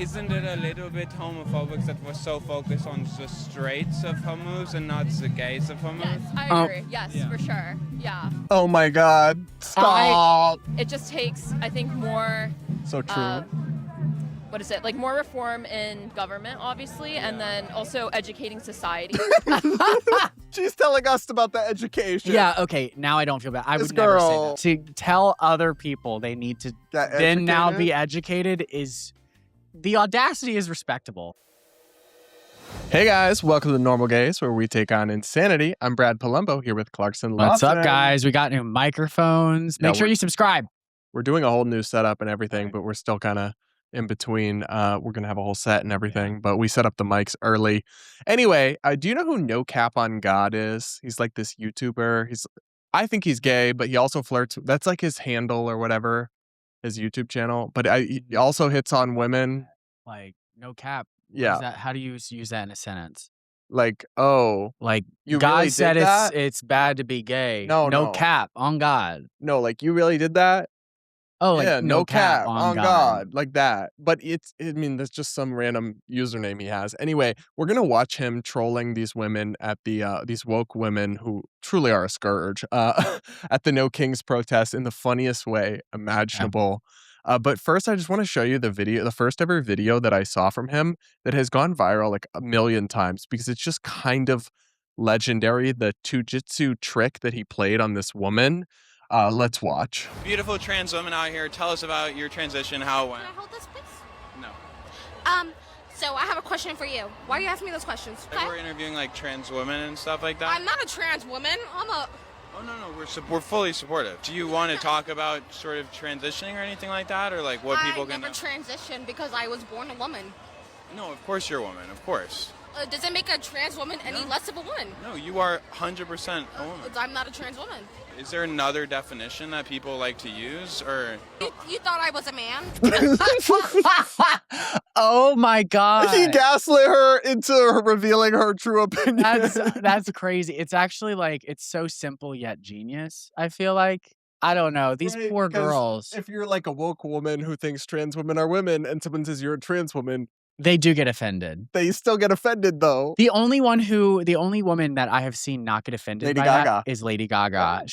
Isn't it a little bit homophobic that we're so focused on the straights of homos and not the gays of homos? Yes, I agree. Yes, for sure. Yeah. Oh my God. Stop. It just takes, I think, more, So true. what is it? Like more reform in government, obviously, and then also educating society. She's telling us about the education. Yeah, okay, now I don't feel bad. I This would never girl- say that. To tell other people they need to Get then now educated? be educated is... The audacity is respectable. Hey guys, welcome to Normal Gays, where we take on insanity. I'm Brad Polumbo here with Clarkson Lawson. What's up, guys? We got new microphones. Yeah, Make sure you subscribe. We're doing a whole new setup and everything, but we're still kind of in between. We're going to have a whole set and everything, but we set up the mics early. Anyway, do you know who NoCapOnGod is? He's like this YouTuber. I think he's gay, but he also flirts. That's like his handle or whatever, his YouTube channel. But he also hits on women. Like, no cap. What Yeah. is that? How do you use that in a sentence? Like, oh, Like, you God really said did that? it's bad to be gay. No, no no. cap on God. No, like you really did that? Oh, like Yeah, no cap on God, like that. But I mean, that's just some random username he has. Anyway, we're gonna watch him trolling these women at these woke women who truly are a scourge at the No Kings protest in the funniest way imaginable. But first, I just want to show you the first ever video that I saw from him that has gone viral like a million times because it's just kind of legendary. The jujitsu trick that he played on this woman. Let's watch. Beautiful trans women out here. Tell us about your transition, how it went. Can I hold this, please? No. So I have a question for you. Why are you asking me those questions? Like we're interviewing like trans women and stuff like that. I'm not a trans woman. Oh no, we're fully supportive. Do you want to talk about sort of transitioning or anything like that, or like what people I can? never transitioned because I was born a woman. No, of course you're a woman. Of course. Does it make a trans woman any less of a woman? No, you are 100% a woman. I'm not a trans woman. Is there another definition that people like to use, or? You thought I was a man? Oh my God. He gaslit her into revealing her true opinion. That's crazy. It's actually like, it's so simple yet genius, I feel like. I don't know. These Right, poor because girls, If you're like a woke woman who thinks trans women are women and someone says you're a trans woman, they do get offended. they still get offended though. The only woman that I have seen not get offended Lady by Gaga. that is Lady Gaga.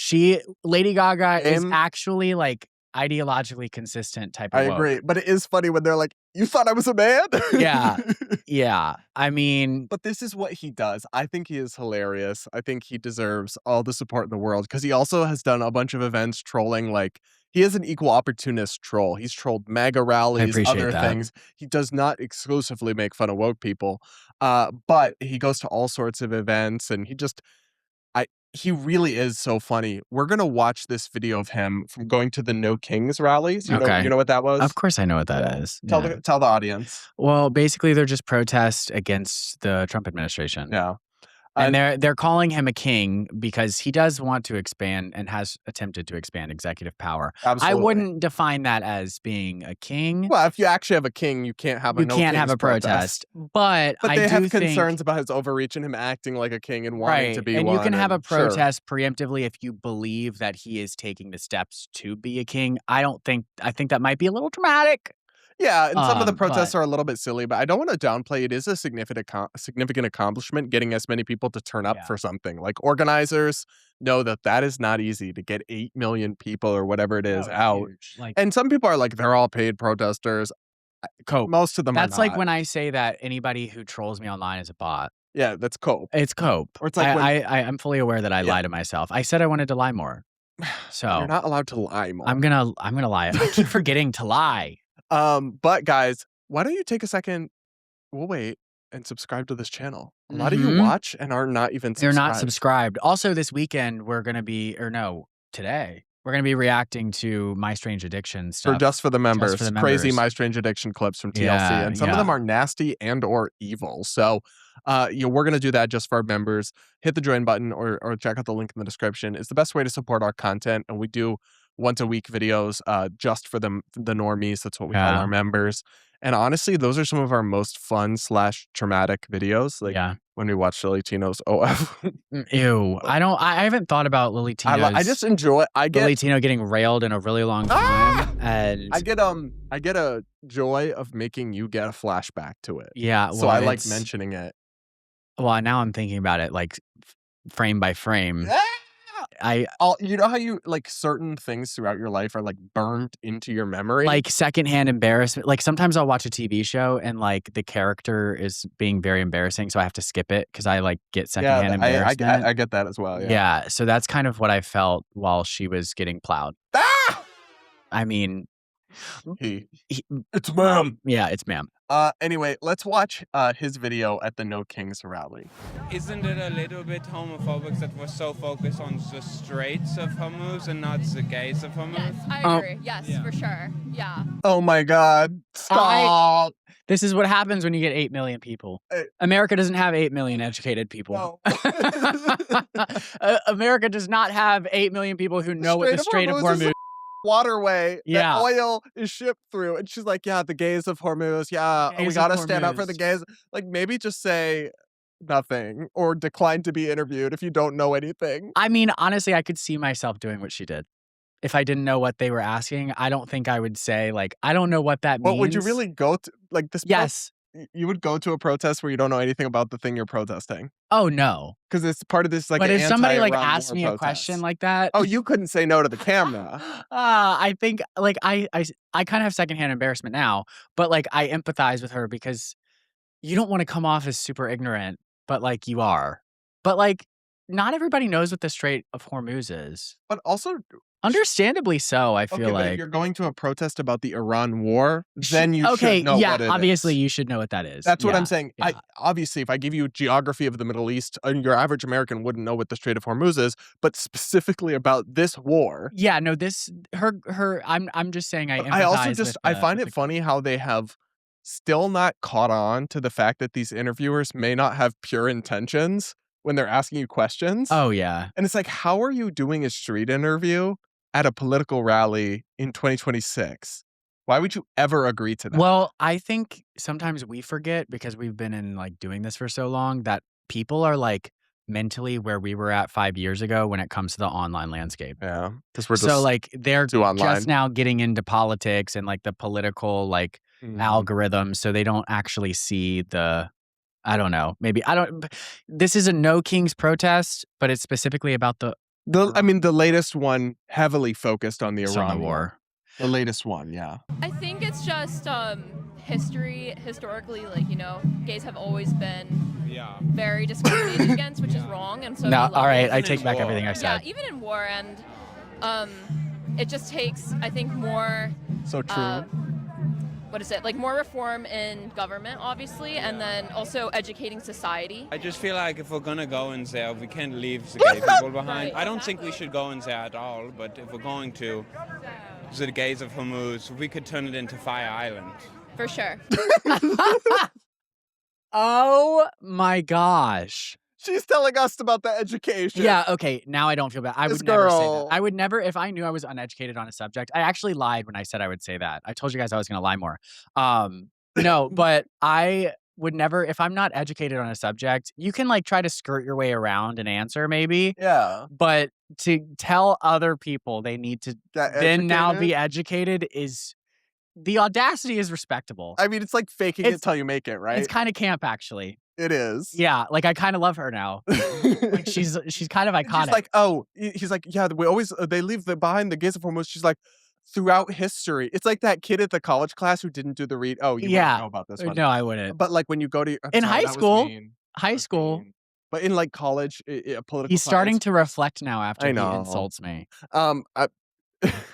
Lady Gaga is Same. actually like ideologically consistent type of I woke. agree. But it is funny when they're like, you thought I was a man? Yeah. Yeah. I mean, But this is what he does. I think he is hilarious. I think he deserves all the support in the world because he also has done a bunch of events trolling. Like, he is an equal opportunist troll. He's trolled MAGA rallies, appreciate other that. things. He does not exclusively make fun of woke people, but he goes to all sorts of events and he really is so funny. We're going to watch this video of him from going to the No Kings rallies. You Okay. know what that was? of course I know what that is. Tell Yeah. the audience. Well, basically they're just protests against the Trump administration. Yeah. And they're calling him a king because he does want to expand and has attempted to expand executive power. Absolutely. I wouldn't define that as being a king. Well, if you actually have a king, you can't have a You No can't have Kings a protest. But But I they do have think, concerns about his overreach and him acting like a king and wanting right, to be and one. you can have a and sure. protest preemptively if you believe that he is taking the steps to be a king. I think that might be a little dramatic. Yeah, and some of the but- protests are a little bit silly, but I don't want to downplay it. Is a significant accomplishment getting as many people to turn up Yeah. for something. Like, organizers know that is not easy to get 8 million people or whatever it is Oh, out. huge. Like, And some people are like, they're all paid protesters. cope. Most of them That's are like not. when I say that anybody who trolls me online is a bot. Yeah, that's cope. It's cope. Or it's like when- I'm fully aware that I Yeah. lie to myself. I said I wanted to lie more. So You're not allowed to lie more. I'm gonna lie. I keep forgetting to lie. But guys, why don't you take a second? We'll wait and subscribe to this channel. A lot of you Mhm. watch and are not even They're subscribed. not subscribed. Also, this weekend today we're gonna be reacting to My Strange Addiction stuff. Just for the members. for the Crazy members. My Strange Addiction clips from TLC. Yeah, and some of them are nasty and or evil. So we're going to do that just for our members. Hit the join button or check out the link in the description. It's the best way to support our content. And we do once a week videos just for the normies. That's what we call Yeah. our members. And honestly, those are some of our most fun / traumatic videos. Like, Yeah. when we watched Lily Tino's OF. Ew. I haven't thought about Lily Tino's. I just enjoy it. Lily Tino getting railed in a really long time. And I get a joy of making you get a flashback to it. yeah. So I like mentioning it. Well, now I'm thinking about it like frame by frame. You know how you like certain things throughout your life are like burned into your memory? Like secondhand embarrassment. Like sometimes I'll watch a TV show and like the character is being very embarrassing, so I have to skip it because I like get secondhand embarrassment. I get that as well. Yeah. Yeah. So that's kind of what I felt while she was getting plowed. Ah! I mean, It's ma'am. Yeah, it's ma'am. Anyway, let's watch his video at the No Kings rally. Isn't it a little bit homophobic that we're so focused on the straights of homos and not the gays of homos? Yes, I agree. Yes, Yeah. for sure. Yeah. Oh my God! Stop. This is what happens when you get 8 million people. America doesn't have 8 million educated people. No. America does not have 8 million people who know what the Strait of Hormuz. Waterway Yeah. that oil is shipped through, and she's like, yeah, the gays of Hormuz, yeah, Gays we of gotta stand up for Hormuz. the gays. Like, maybe just say nothing or decline to be interviewed if you don't know anything. I mean, honestly, I could see myself doing what she did. If I didn't know what they were asking, I don't think I would say, like, I don't know what that means. But would you really go to like this? Yes. You would go to a protest where you don't know anything about the thing you're protesting Oh, no. because it's part of this like. But an if somebody like anti-Iran asked war me a protest. question like that, Oh, you couldn't say no to the camera. I think like I kind of have secondhand embarrassment now, but like I empathize with her because you don't want to come off as super ignorant, but like you are. But like not everybody knows what the Strait of Hormuz is. But also, Understandably so, I okay, feel but if like. you're going to a protest about the Iran war, then you Okay, should know yeah, what it obviously is. you should know what that is. That's what Yeah, I'm saying. yeah. Obviously, if I give you geography of the Middle East, your average American wouldn't know what the Strait of Hormuz is, but specifically about this war. Yeah, no, this her I'm just saying I empathize I also with just I the- find with it the- funny how they have still not caught on to the fact that these interviewers may not have pure intentions when they're asking you questions. Oh yeah. And it's like, how are you doing a street interview at a political rally in 2026? Why would you ever agree to that? Well, I think sometimes we forget because we've been in like doing this for so long that people are like mentally where we were at 5 years ago when it comes to the online landscape. yeah, because we're just So like they're too online. just now getting into politics and like the political like Mhm. algorithms, so they don't actually see the. I don't know. Maybe I don't. This is a No Kings protest, but it's specifically about the the latest one heavily focused on the It's on Iran the war. The latest one, yeah. I think it's just historically, like, gays have always been Yeah. very discriminated against, which is wrong. And so No, we love all right. it. I Even take in back war. everything I Yeah, said. even in war, and it just takes, I think, more So true. what is it, like more reform in government, obviously, and then also educating society. I just feel like if we're gonna go in there, we can't leave the gay people behind. Right, I don't think we should go in there at all, but if we're going to, the gays of Hormuz, we could turn it into Fire Island. For sure. Oh my gosh. She's telling us about the education. Yeah, okay. Now I don't feel bad. I This would never say that. girl. I would never, if I knew I was uneducated on a subject. I actually lied when I said I would say that. I told you guys I was going to lie more. No, but I would never, if I'm not educated on a subject, you can like try to skirt your way around an answer maybe. Yeah. But to tell other people they need to Get then now educated. be educated is, the audacity is respectable. I mean, it's like faking It's- it till you make it, right? It's kind of camp actually. It is. Yeah, like I kind of love her now. Like she's kind of iconic. She's like, oh, he's like, yeah, we always, they leave behind the gays of Hormuz. She's like, throughout history. It's like that kid at the college class who didn't do the read. Oh, you Yeah. wouldn't know about this one. No, I wouldn't. But like when you go to I'm In sorry, high that was school- mean. High That was school, mean. But in like college, a political he's starting science- to reflect now after I he know. insults me. I-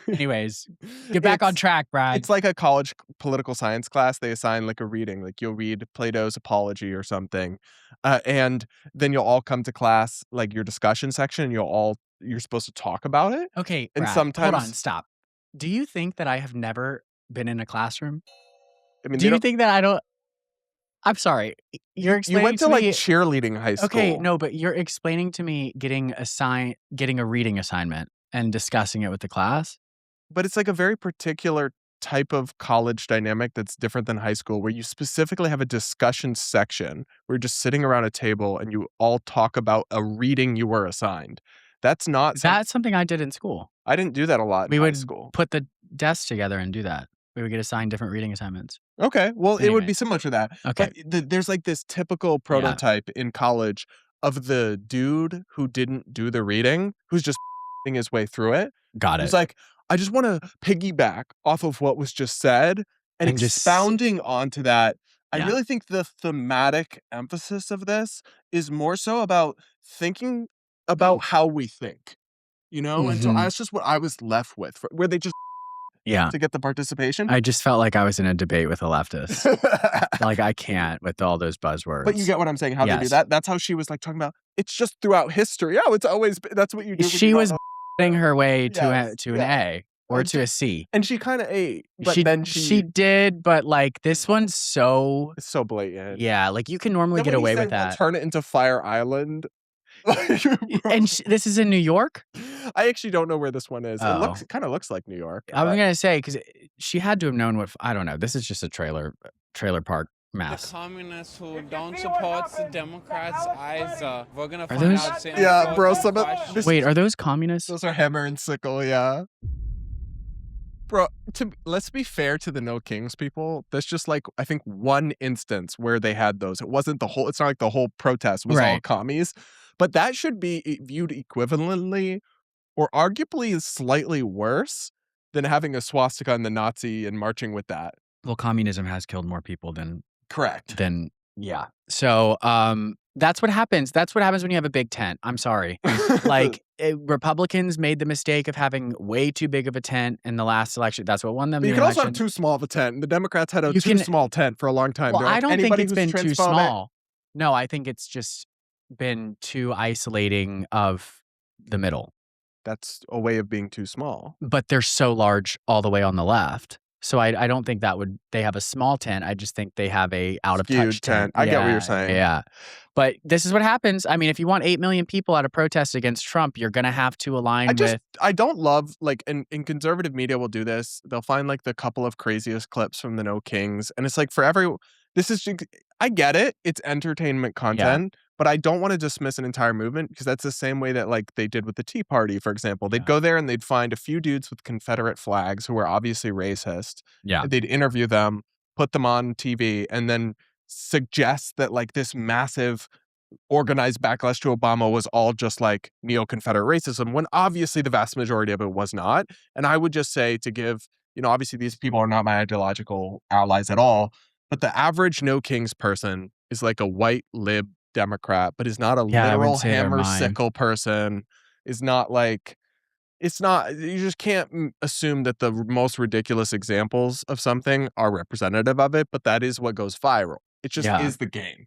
Anyways, get back on It's- track, Brad. It's like a college political science class. They assign like a reading, like you'll read Plato's Apology or something, and then you'll all come to class, like your discussion section, and you're supposed to talk about it. Okay, and Brad, hold on, sometimes- stop. Do you think that I have never been in a classroom? I mean, Do you think that I don't? I'm sorry. You're you explaining went to to like me. cheerleading high school? Okay, no, but you're explaining to me getting a reading assignment and discussing it with the class. but it's like a very particular type of college dynamic that's different than high school, where you specifically have a discussion section where you're just sitting around a table and you all talk about a reading you were assigned. That's not That's something I did in school. I didn't do that a lot in We high would school. put the desks together and do that. We would get assigned different reading assignments. Okay, well, it would Anyway. be similar to that. Okay. But there's like this typical prototype in college of the dude who didn't do the reading, who's just his way through it. Got it. He's like, I just want to piggyback off of what was just said and just- expounding onto that. I Yeah. really think the thematic emphasis of this is more so about thinking about how we think, you know? And so Mhm. that's just what I was left with, where they just Yeah. to get the participation. I just felt like I was in a debate with a leftist. Like, I can't with all those buzzwords. But you get what I'm saying, how they do Yes. that. That's how she was like talking about, it's just throughout history. Oh, it's always, that's what you do. when She you don't was know. getting her way to Yes, an yeah. A or And to a C. And she kind of ate, but she, then she did, but like this one's so it's so blatant. yeah, like you can normally Then get when he away said, with "We'll that. turn it into Fire Island." Like, bro. And this is in New York. I actually don't know where this one is. Oh. It kind of looks like New York. I was but- gonna say because she had to have known what I don't know. This is just a trailer park The mess. communists who don't support the Democrats either. We're gonna find those- out. soon. Yeah, bro, So some of question- this- Wait, are those communists? Those are hammer and sickle, yeah. Bro, let's be fair to the No Kings people. There's just like, I think, one instance where they had those. It wasn't the whole, it's not like the whole protest was all Right. commies. But that should be viewed equivalently or arguably slightly worse than having a swastika and the Nazi and marching with that. Well, communism has killed more people than Correct. yeah. So that's what happens. That's what happens when you have a big tent. I'm sorry. Like Republicans made the mistake of having way too big of a tent in the last election. That's what won them But you the can also have election. too small of a tent. The Democrats had a You too can- small tent for a long time. Well, They're like, I don't think anybody it's who's been too transphobic- small. No, I think it's just been too isolating of the middle. That's a way of being too small. But they're so large all the way on the left. So I don't think they have a small tent. I just think they have a out of touch Skewed tent. I get what you're saying. Yeah. But this is what happens. I mean, if you want 8 million people at a protest against Trump, you're going to have to align with. I don't love, like, in conservative media will do this. They'll find like the couple of craziest clips from the No Kings. And it's like I get it. It's entertainment content, but I don't want to dismiss an entire movement because that's the same way that like they did with the Tea Party, for example. They'd go there and they'd find a few dudes with Confederate flags who were obviously racist. Yeah. They'd interview them, put them on TV, and then suggest that like this massive organized backlash to Obama was all just like neo-Confederate racism, when obviously the vast majority of it was not. And I would just say to give, obviously these people are not my ideological allies at all, but the average No Kings person is like a white lib Democrat, but is not a Yeah, I literal wouldn't say they're hammer mine. sickle person, is not like, it's not, you just can't assume that the most ridiculous examples of something are representative of it, but that is what goes viral. It just is the game,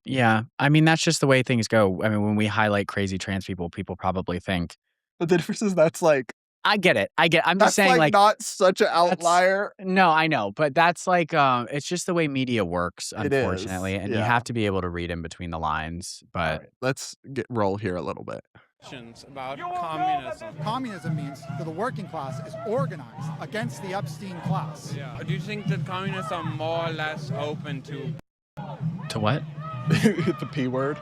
Yeah. I mean, that's just the way things go. I mean, when we highlight crazy trans people, people probably think, But the difference is that's like, I get it. I'm that's just saying, like, not such an outlier. no, I know, but that's like, it's just the way media works, It is, unfortunately, and you yeah. have to be able to read in between the lines. But All right, let's roll here a little bit. Questions about communism. Communism means that the working class is organized against the Epstein class. Yeah. Do you think that communists are more or less open to what? The P word.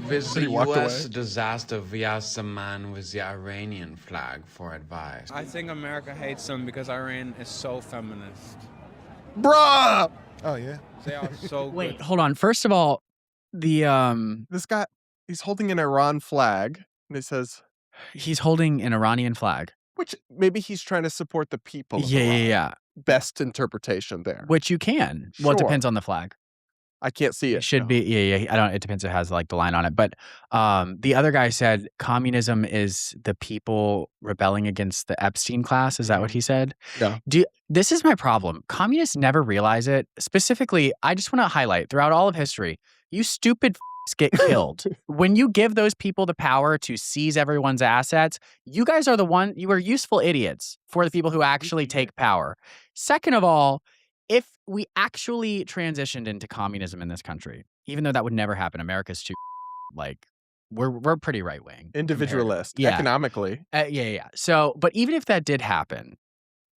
With He the walked US away. disaster, we asked a man with the Iranian flag for advice. I think America hates them because Iran is so feminist. Bruh! Oh, yeah? They are so Wait, good. hold on. First of all, the This guy, he's holding an Iran flag, and it says, he's holding an Iranian flag. which maybe he's trying to support the people. Of Yeah, Iran. yeah. Best interpretation there. Which you can. Well, it Sure. depends on the flag. I can't see it. It should no. be, yeah. I don't. It depends. It has like the line on it. But the other guy said communism is the people rebelling against the Epstein class. Is that what he said? Yeah. This is my problem. Communists never realize it. Specifically, I just want to highlight throughout all of history, you stupid get killed. When you give those people the power to seize everyone's assets, you guys are you are useful idiots for the people who actually take power. Second of all, if we actually transitioned into communism in this country, even though that would never happen, America's too like we're pretty right wing, Individualist, Yeah. economically. yeah. So, but even if that did happen,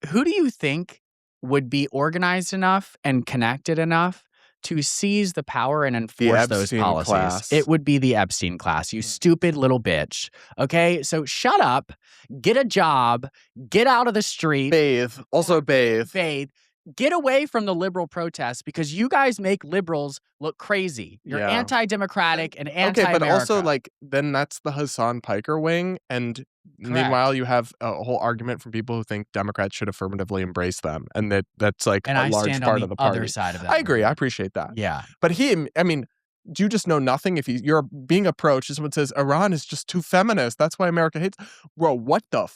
who do you think would be organized enough and connected enough to seize the power and enforce those Epstein policies. class. It would be the Epstein class, you stupid little bitch. Okay? So shut up, get a job, get out of the street. Bathe. Also bathe. Bathe. Get away from the liberal protests because you guys make liberals look crazy. You're Yeah. anti-democratic and anti-America. Okay, but also like then that's the Hassan Piker wing, and meanwhile you have a whole argument from people who think Democrats should affirmatively embrace them, and that's like and a I large stand part on of the the party. other side of that. I agree. I appreciate that. Yeah. But I mean, do you just know nothing if you're being approached as someone says Iran is just too feminist? That's why America hates. Bro, what the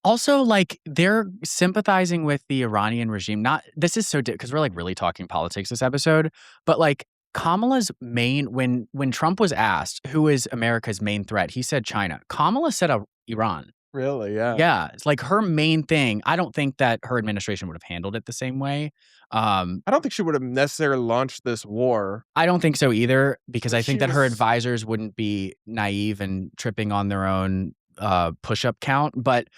Also, like, they're sympathizing with the Iranian regime. This is so because we're like really talking politics this episode, but like Kamala's when Trump was asked who is America's main threat, he said China. Kamala said Iran. Really? Yeah. Yeah, it's like her main thing. I don't think that her administration would have handled it the same way. I don't think she would have necessarily launched this war. I don't think so either, because I think She that her was- advisors wouldn't be naive and tripping on their own push-up count. But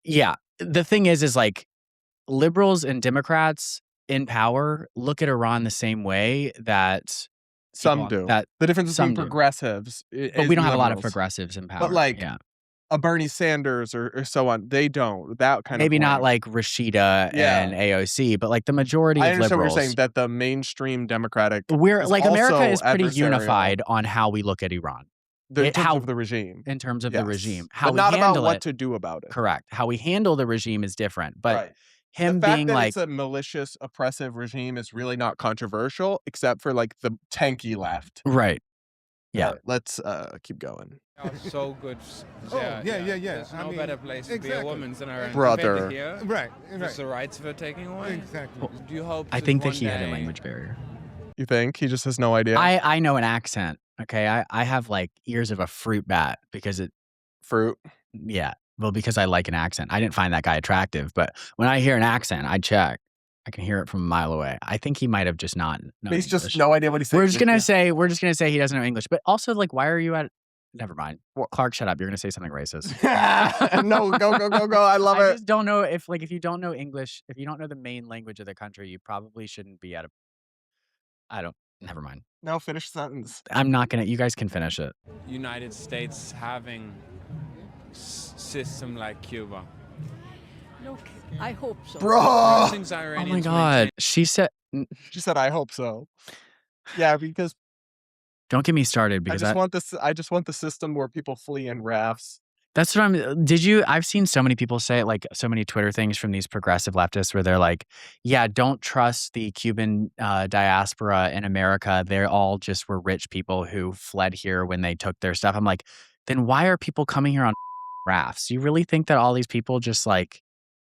yeah, the thing is like liberals and Democrats in power look at Iran the same way that Some do. That The difference some between do. progressives, but we don't have a lot of progressives in power. But like yeah. a Bernie Sanders or so on, they don't. That kind Maybe of not point. like Rashida Yeah. and AOC, but like the majority I of understand liberals. what you're saying, that the mainstream Democratic We're is like America also is pretty adversarial. unified on how we look at Iran In terms of the regime. in terms of the Yes. regime. But How we not about handle what it, to do about it. correct. How we handle the regime is different. But Right. him the fact being that like it's a malicious, oppressive regime is really not controversial, except for like the tanky left. right. Yeah. Right, let's keep going. Oh, so good. yeah. There's I no mean, better place to be a exactly. woman than Iran. Brother. Here, Right. just the rights we're taking away. Exactly. Do you hope? I think that one he had a day- language barrier. You think he just has no idea? I know an accent. Okay. I have like ears of a fruit bat because Fruit. yeah. Well, because I like an accent. I didn't find that guy attractive, but when I hear an accent, I check. I can hear it from a mile away. I think he might have just not known He's English. just no idea what he's saying. We're just gonna say he doesn't know English. But also, like, why are you at? Never mind. What? Clark, shut up. You're gonna say something racist. No, go. I love I it. just don't know if you don't know English, if you don't know the main language of the country, you probably shouldn't be at a. I don't. Never mind. No, finish sentence. I'm not gonna. You guys can finish it. United States having system like Cuba. Look, I hope so. Bro! Things Oh my Iranians God. She said. She said, I hope so. Yeah, because Don't get me started because I just want the system where people flee in rafts. That's what I've seen so many people say it, like so many Twitter things from these progressive leftists where they're like, yeah, don't trust the Cuban diaspora in America. They're all just were rich people who fled here when they took their stuff. I'm like, then why are people coming here on rafts? You really think that all these people just like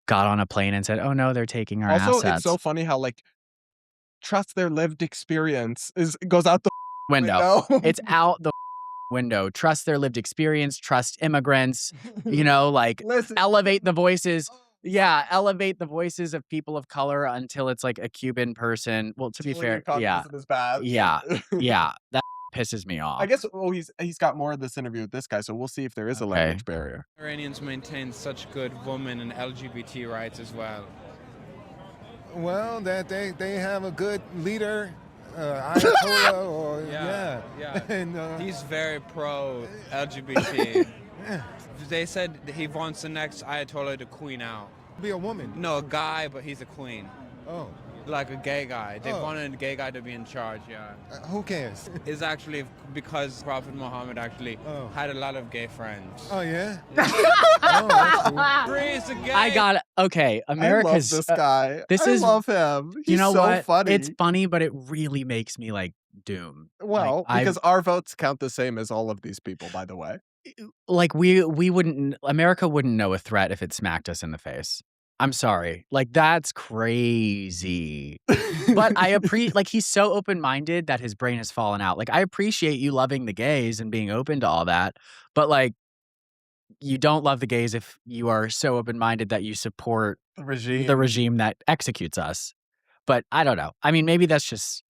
got on a plane and said, oh no, they're taking our Also, assets? it's so funny how like trust their lived experience goes out the window. It's out the window. Trust their lived experience. Trust immigrants. You know, like Listen. elevate the voices. Yeah, elevate the voices of people of color until it's like a Cuban person. Well, to be fair, yeah, Is bad. yeah, yeah. That pisses me off. I guess he's got more of this interview with this guy, so we'll see if there is a Okay. language barrier. Iranians maintain such good women and LGBT rights as well. Well, that they have a good leader, Ayatollah, or Yeah. and He's very pro LGBT. They said that he wants the next Ayatollah to queen out. be a woman. No, a guy, but he's a queen. Oh, Like a gay guy. They Oh. wanted a gay guy to be in charge, yeah. who cares? It's actually because Prophet Muhammad actually Oh. had a lot of gay friends. Oh yeah. Oh, that's cool. Praise the gay. I got it. Okay, America's. I love this guy. this I is- love him. He's you know so what? funny. It's funny, but it really makes me like doom. Well, Like, because our votes count the same as all of these people, by the way. like we wouldn't. America wouldn't know a threat if it smacked us in the face. I'm sorry. Like that's crazy. But I appreciate, like, he's so open-minded that his brain has fallen out. Like, I appreciate you loving the gays and being open to all that, but like, you don't love the gays if you are so open-minded that you support the regime that executes us. But I don't know. I mean, maybe that's just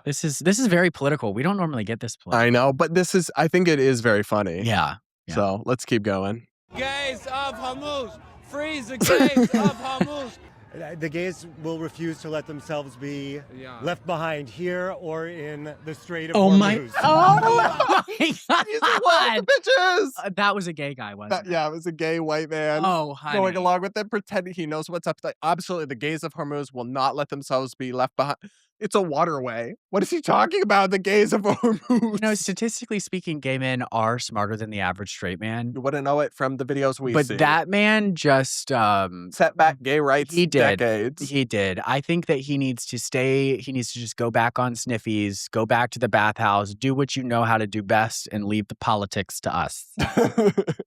this is very political. We don't normally get this political. I know, but I think it is very funny. Yeah. So let's keep going. Gays of Hormuz. Freeze the gays of Hormuz. The gays will refuse to let themselves be left behind here or in the Strait of Hormuz. Oh my He's like, bitches. That was a gay guy, wasn't it? Yeah, it was a gay white man Oh, going honey. along with it, pretending he knows what's up. Like, absolutely, the gays of Hormuz will not let themselves be left behind. It's a waterway. What is he talking about? The gays of Hormuz. No, statistically speaking, gay men are smarter than the average straight man. You wouldn't know it from the videos we But see. that man just set back gay rights he did. decades. He did. I think that he needs to stay. He needs to just go back on sniffies, go back to the bathhouse, do what you know how to do best, and leave the politics to us.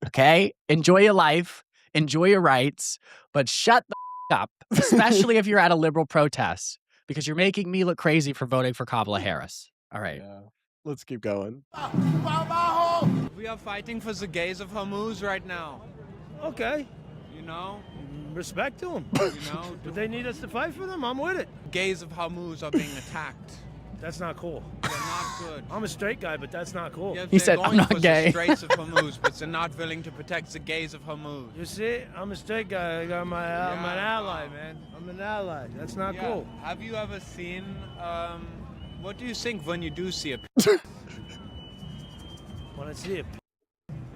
Okay? Enjoy your life, enjoy your rights, but shut the up, especially if you're at a liberal protest, because you're making me look crazy for voting for Kamala Harris. All right. Yeah. Let's keep going. We are fighting for the gays of Hormuz right now. Okay. You know? Respect to them. You know? If they need us to fight for them, I'm with it. Gays of Hormuz are being attacked. That's not cool. They're not good. I'm a straight guy, but that's not cool. Yeah, He they're said, "I'm going not for gay." The Straits of Hormuz, but they're not willing to protect the gays of Hormuz. You see, I'm a straight guy. I'm an ally, man. I'm an ally. That's not cool. Have you ever seen, what do you think when you do see a When I see it.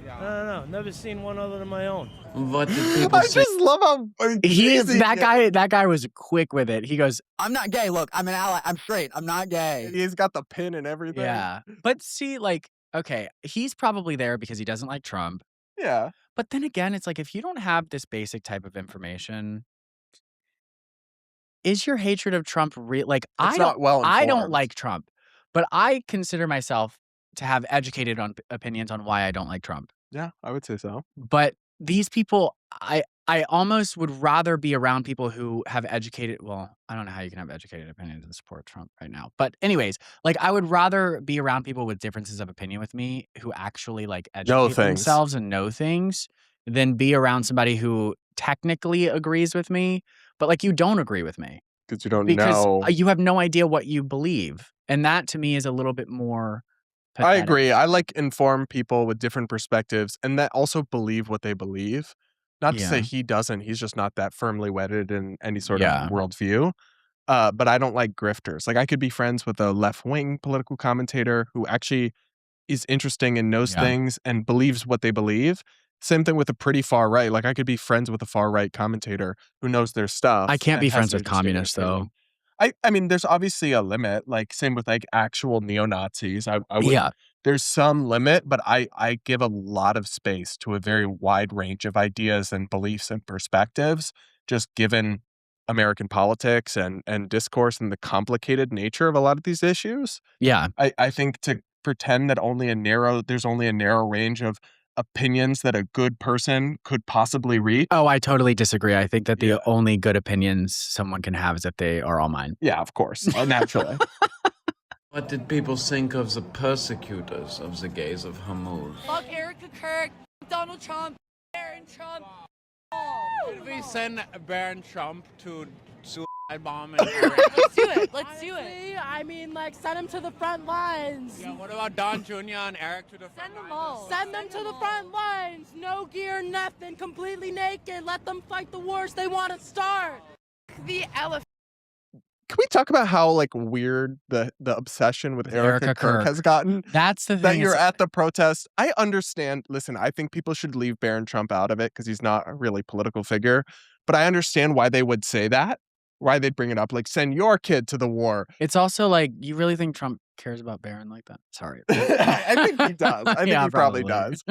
Yeah. I don't know. Never seen one other than my own. What did people I say? just love how That guy was quick with it. He goes, I'm not gay. Look, I'm an ally. I'm straight. I'm not gay. He's got the pin and everything. yeah. But see, like, okay, he's probably there because he doesn't like Trump. Yeah. But then again, it's like, if you don't have this basic type of information, is your hatred of Trump real? Like, I not well don't informed. like Trump, but I consider myself to have educated opinions on why I don't like Trump. Yeah, I would say so. But these people, I almost would rather be around people who have educated. Well, I don't know how you can have educated opinions and support Trump right now. But anyways, like, I would rather be around people with differences of opinion with me who actually like educate things. themselves and know things than be around somebody who technically agrees with me, but like you don't agree with me Because you don't because know. you have no idea what you believe. And that to me is a little bit more I pathetic. agree. I like informed people with different perspectives and that also believe what they believe. Not to say Yeah. he doesn't. He's just not that firmly wedded in any sort Yeah. of worldview. But I don't like grifters. Like, I could be friends with a left-wing political commentator who actually is interesting and knows Yeah. things and believes what they believe. Same thing with a pretty far right. Like, I could be friends with a far right commentator who knows their stuff. I can't and be has friends an with interesting communists, though. opinion. I mean, there's obviously a limit. Like, same with like actual neo-Nazis. I would. Yeah. There's some limit, but I give a lot of space to a very wide range of ideas and beliefs and perspectives, just given American politics and discourse and the complicated nature of a lot of these issues. Yeah. I think to pretend that there's only a narrow range of opinions that a good person could possibly reach. Oh, I totally disagree. I think that the only good opinions someone can have is if they are all mine. Yeah, of course. Naturally. What did people think of the persecutors of the gays of Hormuz? Fuck Erica Kirk, Donald Trump, Aaron Trump. Should we send Baron Trump to suicide bomb in Iraq? Let's do it. Let's do it. I mean, like, send him to the front lines. Yeah, what about Don Jr. and Eric to the front Send them lines? all. Send them to the front lines. No gear, nothing. Completely naked. Let them fight the wars they want to start. The elephant. Can we talk about how like weird the obsession with Erica Kirk has gotten? That's the thing. That you're at the protest. I understand. Listen, I think people should leave Barron Trump out of it because he's not a really political figure. But I understand why they would say that, why they'd bring it up, like send your kid to the war. It's also like, you really think Trump cares about Barron like that? Sorry. I think he does. I think Yeah, he probably does.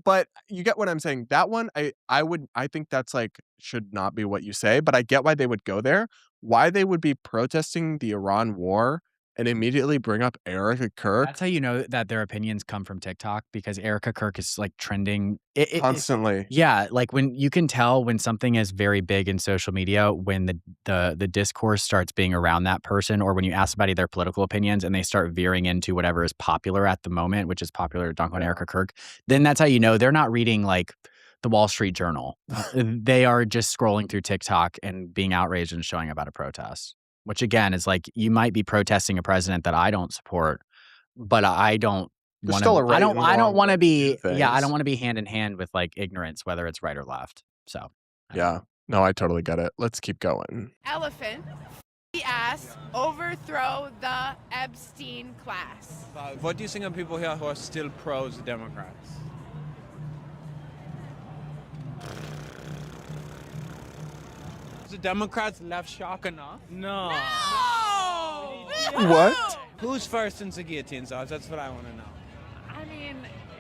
But you get what I'm saying. That one, I think that's like should not be what you say. But I get why they would go there. Why they would be protesting the Iran war and immediately bring up Erica Kirk. That's how you know that their opinions come from TikTok, because Erica Kirk is like trending Constantly. Yeah, like when you can tell when something is very big in social media, when the discourse starts being around that person, or when you ask somebody their political opinions and they start veering into whatever is popular at the moment, which is popular dunk on Erica Kirk, then that's how you know they're not reading like the Wall Street Journal. They are just scrolling through TikTok and being outraged and showing about a protest, which again is like, you might be protesting a president that I don't support, but I don't want to. I don't want to be. Yeah, I don't want to be hand in hand with like ignorance, whether it's right or left. So yeah, No, I totally get it. Let's keep going. Elephant. Ass. Overthrow the Epstein class. What do you think of people here who are still pros Democrats? Is the Democrats left shock enough? No. What? Who's first in the guillotine, Zaz? That's what I want to know. I mean,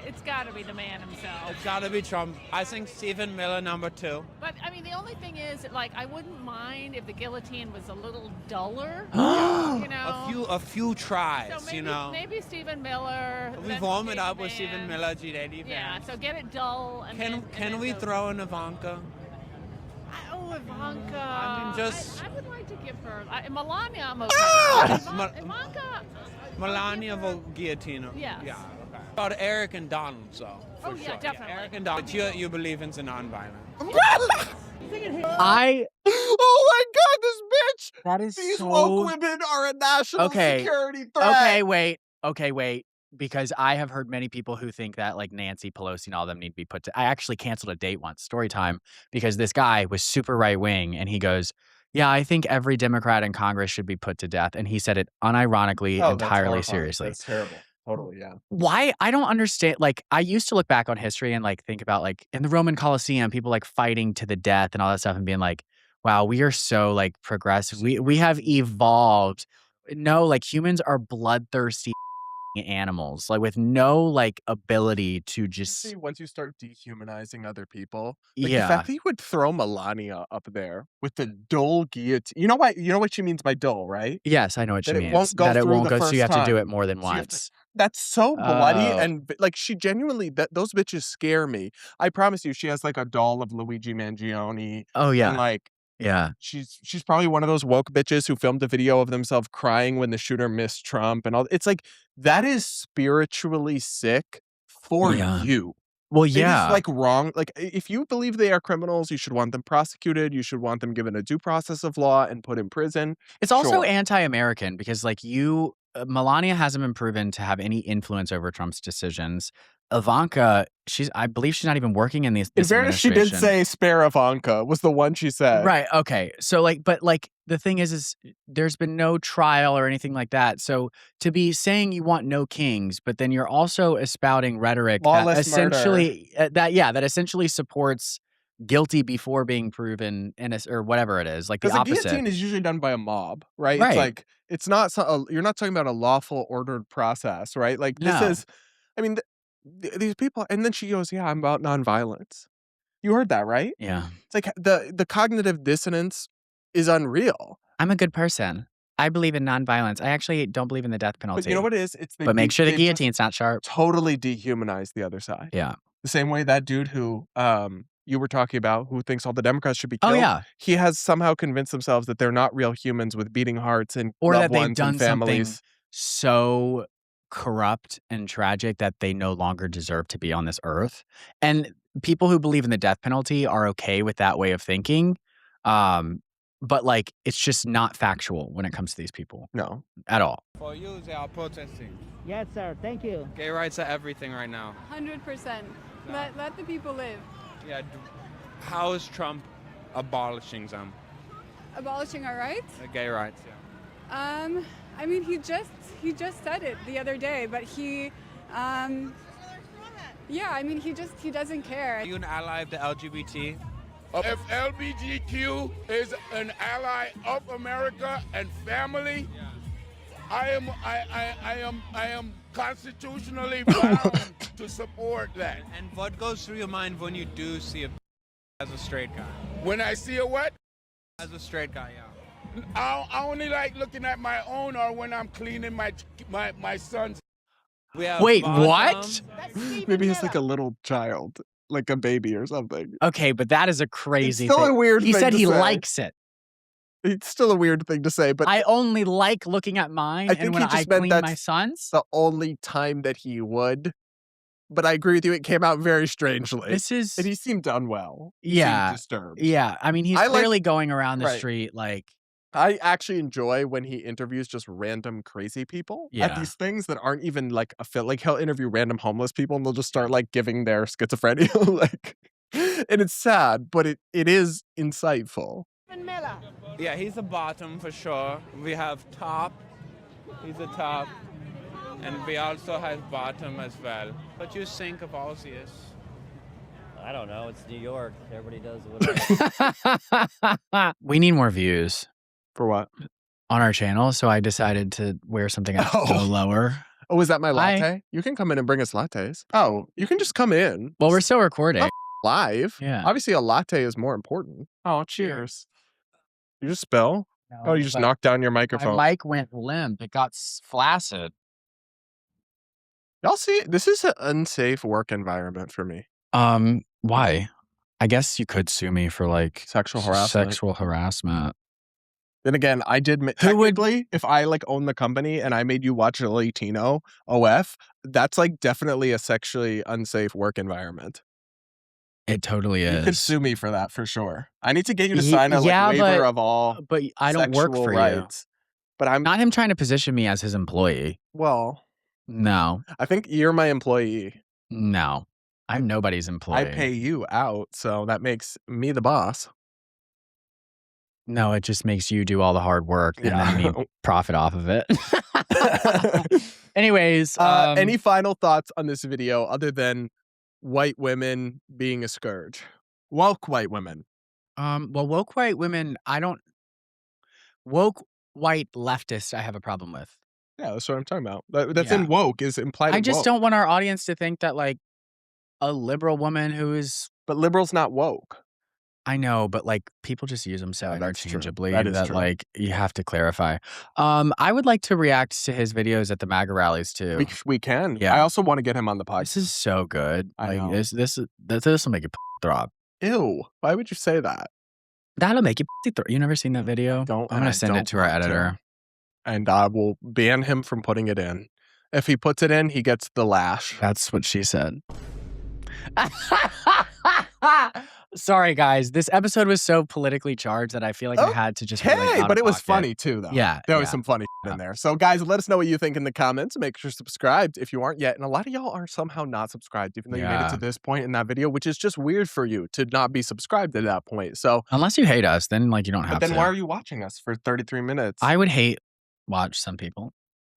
it's got to be the man himself. It's got to be Trump. I think Stephen Miller, #2. But, I mean, the only thing is, like, I wouldn't mind if the guillotine was a little duller. You know? A few tries, So maybe, you know. maybe Stephen Miller. We then warm it up Stephen with Stephen Mann. Miller, G80 Yeah, fans. so get it dull. And Can we throw in Ivanka? Oh, Ivanka. I mean, just- I would like to give her. Melania, I'm okay. Ivanka. Melania will guillotine him. Yes. Yeah. Okay. About Eric and Donald, so. For Oh, yeah, sure. definitely. Eric and Donald. But you believe in the nonviolence. I. Oh my God, this bitch! That is These so. woke women are a national security threat. Okay, wait. Because I have heard many people who think that like Nancy Pelosi and all them need to be put to. I actually canceled a date once, story time, because this guy was super right wing and he goes, "Yeah, I think every Democrat in Congress should be put to death," and he said it unironically, Oh, that's entirely horrifying. seriously. That's terrible. Totally, yeah. Why? I don't understand. Like, I used to look back on history and like think about like in the Roman Colosseum, people like fighting to the death and all that stuff, and being like, "Wow, we are so like progressive. We have evolved." No, like humans are bloodthirsty animals, like with no like ability to just. See, once you start dehumanizing other people, like the Yeah. fact that you would throw Melania up there with the dull guillotine. You know what? You know what she means by dull, right? Yes, I know what she That it means. won't go that it through won't the go, so you first have to do it time. more than So you have to- once. That's so bloody, Oh. and like she genuinely, those bitches scare me. I promise you, she has like a doll of Luigi Mangione. Oh yeah, And like yeah. she's probably one of those woke bitches who filmed a video of themselves crying when the shooter missed Trump and all. It's like that is spiritually sick for Yeah. you. Well, It yeah. is like wrong. Like if you believe they are criminals, you should want them prosecuted. You should want them given a due process of law and put in prison. It's also Sure. anti-American because, like, Melania hasn't been proven to have any influence over Trump's decisions. Ivanka, I believe she's not even working in In this fairness, she did administration. say spare Ivanka was the one she said. Right. Okay. So, like, but like the thing is there's been no trial or anything like that. So to be saying you want no kings, but then you're also espouting rhetoric that Lawless essentially that essentially supports guilty before being proven innocent or whatever it is, like the Because the opposite. guillotine is usually done by a mob, right? Right. It's like it's not. You're not talking about a lawful, ordered process, right? Like this No. is. I mean, these people. And then she goes, "Yeah, I'm about nonviolence." You heard that, right? Yeah. It's like the cognitive dissonance is unreal. I'm a good person. I believe in nonviolence. I actually don't believe in the death penalty. But you know what it is? It's But make sure the they just guillotine's not sharp. totally dehumanize the other side. Yeah. The same way that dude who you were talking about, who thinks all the Democrats should be Oh, killed. yeah. He has somehow convinced themselves that they're not real humans with beating hearts and Or loved that they've ones done and something families. so corrupt and tragic that they no longer deserve to be on this earth. And people who believe in the death penalty are okay with that way of thinking. But like it's just not factual when it comes to these people. No. At all. For you, they are protesting. Yes, sir. Thank you. Gay rights are everything right now. 100%. Let the people live. Yeah. How is Trump abolishing them? Abolishing our rights? The gay rights, yeah. I mean, he just said it the other day, but he, yeah, I mean, he doesn't care. Are you an ally of the LGBT? If LGBTQ is an ally of America and family, I am constitutionally bound to support that. And what goes through your mind when you do see as a straight guy? When I see a what? As a straight guy, yeah. I only like looking at my own, or when I'm cleaning my son's. We have Wait, bottom. what? Maybe he's like a little child, like a baby or something. Okay, but that is a crazy It's still thing. a weird He thing said to he say. likes it. It's still a weird thing to say, but I only like looking at mine I and think when he I just meant clean that's my son's. the only time that he would. But I agree with you; it came out very strangely. This is and he seemed unwell. He Yeah. seemed disturbed. Yeah. I mean, he's I like- clearly going around the Right. street like I actually enjoy when he interviews just random crazy people at Yeah. these things that aren't even like like he'll interview random homeless people and they'll just start like giving their schizophrenia like And it's sad, but it is insightful. Yeah, he's a bottom for sure. We have top. He's a top. And we also have bottom as well. What you think of Aussies? I don't know. It's New York. Everybody does whatever. We need more views. For what? On our channel, so I decided to wear something a little lower. Oh, is that my latte? You can come in and bring us lattes. Oh, you can just come in. Well, we're still recording. Live. Yeah. Obviously, a latte is more important. Oh, cheers. You just spill? No, you just but knocked down your microphone. My mic went limp. It got flaccid. Y'all see, this is an unsafe work environment for me. Why? I guess you could sue me for like sexual harassment. Then again, I did technically, if I like own the company and I made you watch a Latino OF, that's like definitely a sexually unsafe work environment. It totally is. You could sue me for that for sure. I need to get you to sign a waiver of all. But I don't work for rights. But I'm not him trying to position me as his employee. Well, no. I think you're my employee. No, I'm nobody's employee. I pay you out, so that makes me the boss. No, it just makes you do all the hard work and then me profit off of it. Anyways, any final thoughts on this video other than white women being a scourge? Woke white women. Well, woke white women, woke white leftists, I have a problem with. Yeah, that's what I'm talking about. That's in woke is implied. I just don't want our audience to think that like a liberal woman who is. But liberal's not woke. I know, but like people just use them so interchangeably that is true. like you have to clarify. I would like to react to his videos at the MAGA rallies too. We can. Yeah. I also want to get him on the podcast. This is so good. I know. This will make you throb. Ew. Why would you say that? That'll make you throb. You never seen that video? I'm gonna send it to our editor. And I will ban him from putting it in. If he puts it in, he gets the lash. That's what she said. Sorry, guys. This episode was so politically charged that I feel like I had to just. Hey, but it was funny too, though. Yeah, there was some funny in there. So, guys, let us know what you think in the comments. Make sure you're subscribed if you aren't yet. And a lot of y'all are somehow not subscribed, even though you made it to this point in that video, which is just weird for you to not be subscribed at that point. So, unless you hate us, then like you don't have to. But then why are you watching us for 33 minutes? I would hate watch some people.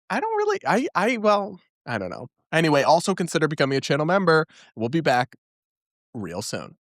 I don't really. Well, I don't know. Anyway, also consider becoming a channel member. We'll be back real soon.